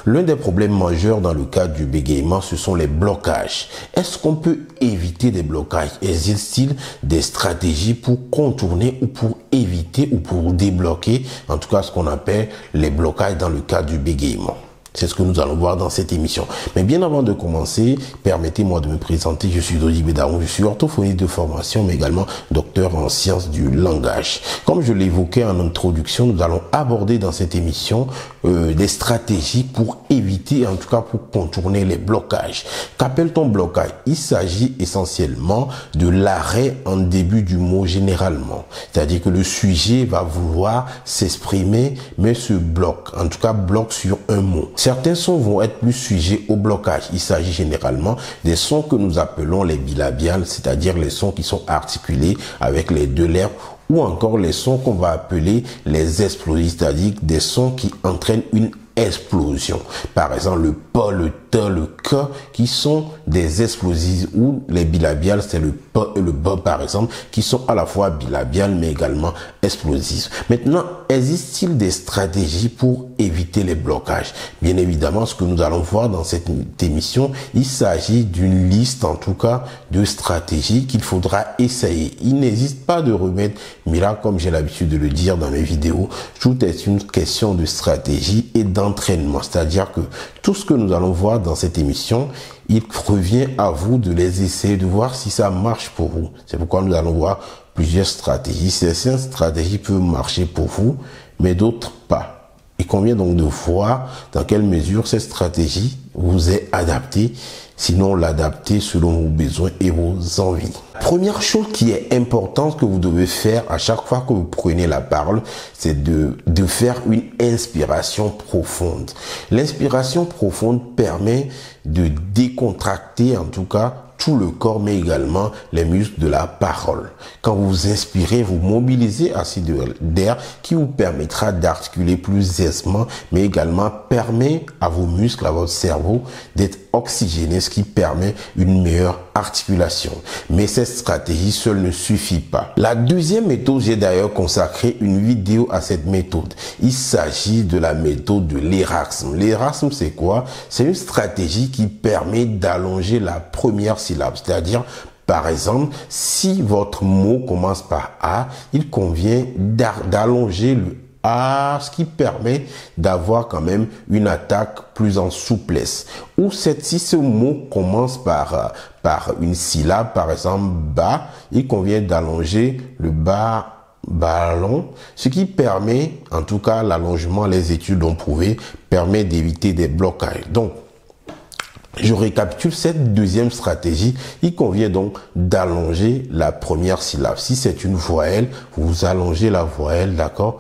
L'un des problèmes majeurs dans le cas du bégaiement, ce sont les blocages. Est-ce qu'on peut éviter des blocages? Existe-t-il des stratégies pour contourner ou pour éviter ou pour débloquer, en tout cas ce qu'on appelle les blocages dans le cas du bégaiement? C'est ce que nous allons voir dans cette émission. Mais bien avant de commencer, permettez-moi de me présenter. Je suis Dodi Bédaron, je suis orthophoniste de formation, mais également docteur en sciences du langage. Comme je l'évoquais en introduction, nous allons aborder dans cette émission des stratégies pour éviter, en tout cas pour contourner les blocages. Qu'appelle-t-on blocage? Il s'agit essentiellement de l'arrêt en début du mot généralement. C'est-à-dire que le sujet va vouloir s'exprimer, mais se bloque, en tout cas bloque sur un mot. Certains sons vont être plus sujets au blocage. Il s'agit généralement des sons que nous appelons les bilabiales, c'est-à-dire les sons qui sont articulés avec les deux lèvres, ou encore les sons qu'on va appeler les explosifs, c'est-à-dire des sons qui entraînent une explosion. Par exemple, le pas, le te, le que, qui sont des explosifs, ou les bilabiales, c'est le pas et le ba, par exemple, qui sont à la fois bilabiales, mais également explosifs. Maintenant, existe-t-il des stratégies pour éviter les blocages? Bien évidemment, ce que nous allons voir dans cette émission, il s'agit d'une liste, en tout cas, de stratégies qu'il faudra essayer. Il n'existe pas de remède miracle, comme j'ai l'habitude de le dire dans mes vidéos. Tout est une question de stratégie et d'entraînement. C'est-à-dire que tout ce que nous allons voir dans cette émission, il revient à vous de les essayer, de voir si ça marche pour vous. C'est pourquoi nous allons voir plusieurs stratégies. Certaines stratégies peuvent marcher pour vous, mais d'autres pas. Il convient donc de voir dans quelle mesure cette stratégie vous est adaptée, sinon l'adapter selon vos besoins et vos envies. Première chose qui est importante que vous devez faire à chaque fois que vous prenez la parole, c'est de faire une inspiration profonde. L'inspiration profonde permet de décontracter, en tout cas, tout le corps, mais également les muscles de la parole. Quand vous inspirez, vous mobilisez assez d'air qui vous permettra d'articuler plus aisément, mais également permet à vos muscles, à votre cerveau d'être oxygéné, ce qui permet une meilleure articulation. Mais cette stratégie seule ne suffit pas. La deuxième méthode, j'ai d'ailleurs consacré une vidéo à cette méthode. Il s'agit de la méthode de l'érasme. L'érasme, c'est quoi? C'est une stratégie qui permet d'allonger la première syllabe. C'est-à-dire, par exemple, si votre mot commence par A, il convient d'allonger le A, ce qui permet d'avoir quand même une attaque plus en souplesse. Ou si ce mot commence par une syllabe, par exemple ba, il convient d'allonger le ba, ballon, ce qui permet, en tout cas l'allongement, les études ont prouvé, permet d'éviter des blocages. Donc, je récapitule cette deuxième stratégie. Il convient donc d'allonger la première syllabe. Si c'est une voyelle, vous allongez la voyelle, d'accord?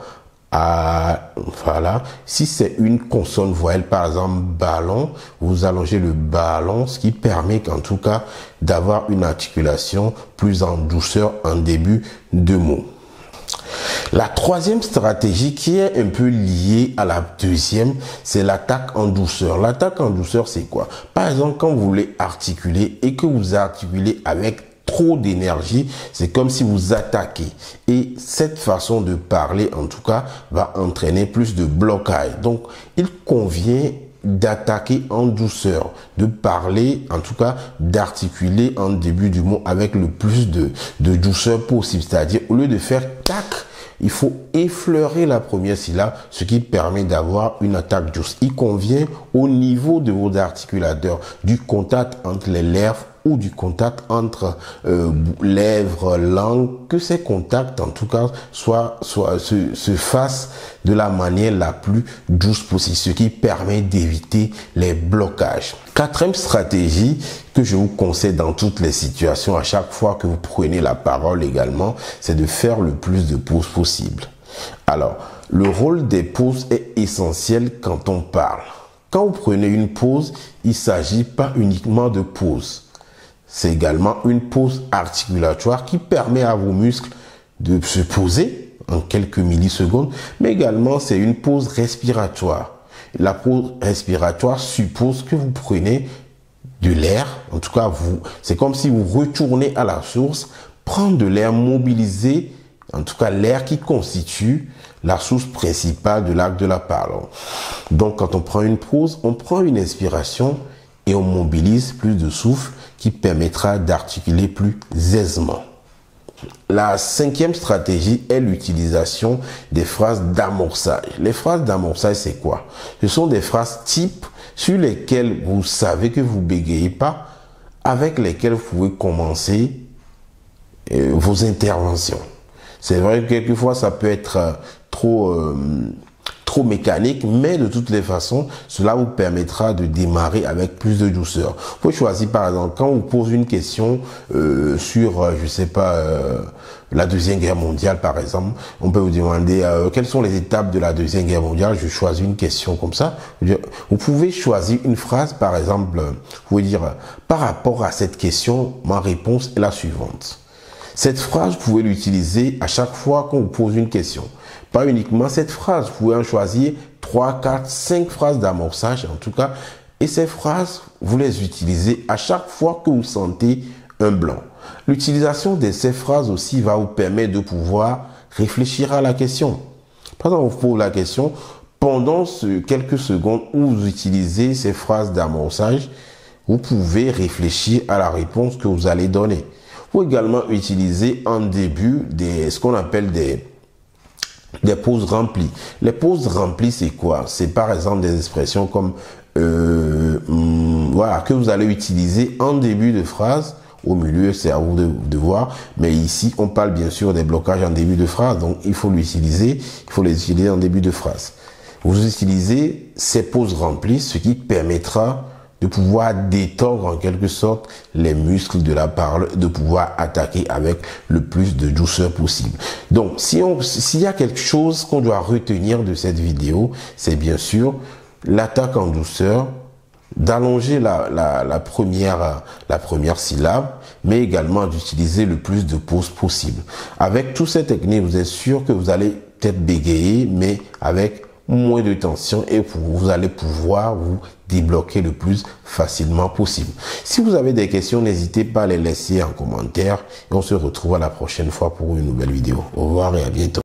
Voilà. Si c'est une consonne voyelle, par exemple ballon, vous allongez le ballon, ce qui permet qu'en tout cas d'avoir une articulation plus en douceur en début de mot. La troisième stratégie qui est un peu liée à la deuxième, c'est l'attaque en douceur. L'attaque en douceur, c'est quoi? Par exemple, quand vous voulez articuler et que vous articulez avec trop d'énergie, c'est comme si vous attaquez. Et cette façon de parler, en tout cas, va entraîner plus de blocage. Donc, il convient d'attaquer en douceur, de parler, en tout cas, d'articuler en début du mot avec le plus de douceur possible. C'est-à-dire, au lieu de faire tac, il faut effleurer la première syllabe, ce qui permet d'avoir une attaque douce. Il convient au niveau de vos articulateurs, du contact entre les lèvres ou du contact entre lèvres, langue, que ces contacts en tout cas se fassent de la manière la plus douce possible, ce qui permet d'éviter les blocages. Quatrième stratégie que je vous conseille dans toutes les situations, à chaque fois que vous prenez la parole également, c'est de faire le plus de pauses possible. Alors, le rôle des pauses est essentiel quand on parle. Quand vous prenez une pause, il ne s'agit pas uniquement de pause. C'est également une pause articulatoire qui permet à vos muscles de se poser en quelques millisecondes, mais également c'est une pause respiratoire. La pause respiratoire suppose que vous prenez de l'air, en tout cas c'est comme si vous retournez à la source, prendre de l'air, mobiliser En tout cas, l'air qui constitue la source principale de l'acte de la parole. Donc, quand on prend une pause, on prend une inspiration et on mobilise plus de souffle qui permettra d'articuler plus aisément. La cinquième stratégie est l'utilisation des phrases d'amorçage. Les phrases d'amorçage, c'est quoi? Ce sont des phrases types sur lesquelles vous savez que vous bégayez pas, avec lesquelles vous pouvez commencer vos interventions. C'est vrai que quelquefois ça peut être trop mécanique, mais de toutes les façons, cela vous permettra de démarrer avec plus de douceur. Vous pouvez choisir par exemple, quand on vous pose une question sur, je sais pas, la Deuxième Guerre mondiale par exemple, on peut vous demander quelles sont les étapes de la Deuxième Guerre mondiale. Je choisis une question comme ça. Vous pouvez choisir une phrase, par exemple, vous pouvez dire, par rapport à cette question, ma réponse est la suivante. Cette phrase, vous pouvez l'utiliser à chaque fois qu'on vous pose une question. Pas uniquement cette phrase, vous pouvez en choisir 3, 4, 5 phrases d'amorçage en tout cas. Et ces phrases, vous les utilisez à chaque fois que vous sentez un blanc. L'utilisation de ces phrases aussi va vous permettre de pouvoir réfléchir à la question. Par exemple, on vous pose la question, pendant quelques secondes où vous utilisez ces phrases d'amorçage, vous pouvez réfléchir à la réponse que vous allez donner. Vous pouvez également utiliser en début ce qu'on appelle des pauses remplies. Les pauses remplies, c'est quoi? C'est par exemple des expressions comme voilà, que vous allez utiliser en début de phrase. Au milieu, c'est à vous de voir. Mais ici, on parle bien sûr des blocages en début de phrase. Donc, il faut les utiliser en début de phrase. Vous utilisez ces pauses remplies, ce qui permettra de pouvoir détendre en quelque sorte les muscles de la parole, de pouvoir attaquer avec le plus de douceur possible. Donc, s'il y a quelque chose qu'on doit retenir de cette vidéo, c'est bien sûr l'attaque en douceur, d'allonger la première syllabe, mais également d'utiliser le plus de pauses possible. Avec toutes ces techniques, vous êtes sûr que vous allez peut-être bégayer, mais avec moins de tension et vous allez pouvoir vous débloquer le plus facilement possible. Si vous avez des questions, n'hésitez pas à les laisser en commentaire et on se retrouve à la prochaine fois pour une nouvelle vidéo. Au revoir et à bientôt.